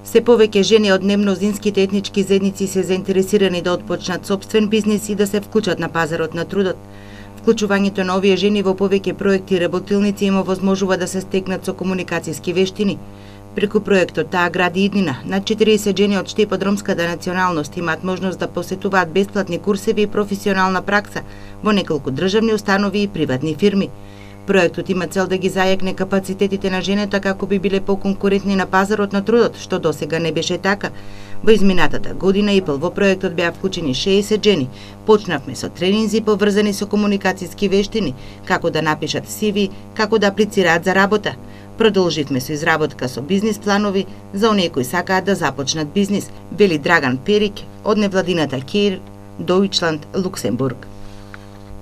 Се повеќе жени од немнозинските етнички заедници се заинтересирани да отпочнат сопствен бизнис и да се вклучат на пазарот на трудот. Вклучувањето на овие жени во повеќе проекти и работилници им овозможува да се стекнат со комуникацијски вештини. Преку проектот Таа гради иднина, над 40 жени од Штип од ромската националност имаат можност да посетуваат бесплатни курсеви и професионална пракса во неколку државни установи и приватни фирми. Проектот има цел да ги зајакне капацитетите на жените како би биле поконкурентни на пазарот на трудот, што досега не беше така. Во изминатата година и пол во проектот беа вклучени 60 жени. Почнавме со тренинзи поврзани со комуникацијски вештини, како да напишат CV, како да аплицираат за работа. Продолживме со изработка со бизнис планови за оние кои сакаат да започнат бизнис, вели Драган Перик од невладината Кеир Дојчланд, Луксембург.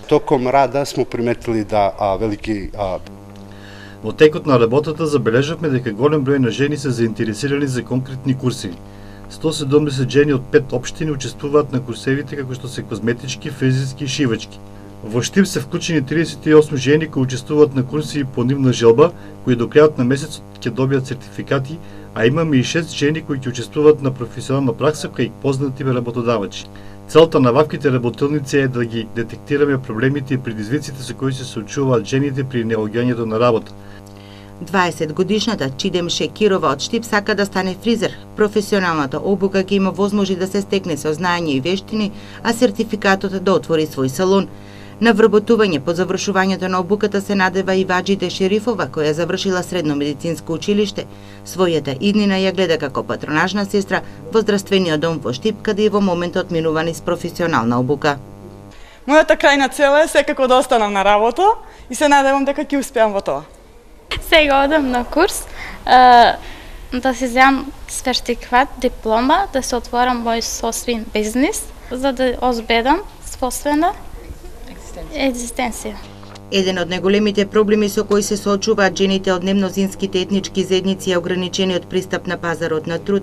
Током рада смо приметили да Во текот на работата забележавме дека голем број на жени се заинтересирани за конкретни курсеви. 170 жени од 5 општини учествуваат на курсевите како што се козметички, фризерски и шивачки. Во Штип се вклучени 38 жени кои учествуваат на курси по нивна желба, кои до крајот на месецот ќе добијат сертификати, а имаме и 6 жени кои ќе учествуваат на професионална пракса кај познати работодавачи. Целта на ваквите работилници е да ги детектираме проблемите и предизвиците со кои се соочуваат жените при наоѓањето на работа. 20-годишната Чидем Шекирова од Штип сака да стане фризер. Професионалната обука ќе има возможи да се стекне со знаење и вештини, а сертификатот да отвори свој салон. На вработување по завршувањето на обуката се надева и Ваџиде Шерифова, која завршила средно медицинско училиште. Својата иднина ја гледа како патронажна сестра во здравствениот дом во Штип, каде и во моментот минува низ професионална обука. Мојата крајна цел е секако да останам на работа и се надевам дека ќе успеам во тоа. Сега одам на курс да си земам сертификат, диплома, да се отворам мој собствен бизнис, за да озбедам собствена екзистенција. Еден од најголемите проблеми со кои се соочуваат жените од немнозинските етнички заедници е ограничениот пристап на пазарот на труд.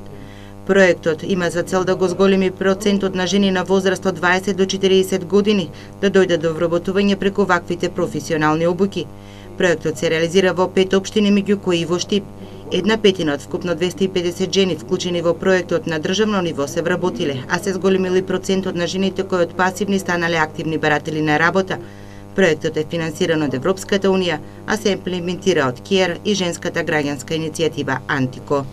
Проектот има за цел да го зголеми процентот на жени на возраст од 20 до 40 години да дојдат до вработување преку ваквите професионални обуки. Проектот се реализира во 5 општини, меѓу кои и во Штип. 1/5 од вкупно 250 жени вклучени во проектот на државно ниво се вработиле, а се зголемили процентот на жените кои од пасивни станале активни баратели на работа. Проектот е финансиран од Европската унија, а се имплементира од КЕР и женската граѓанска иницијатива Антико.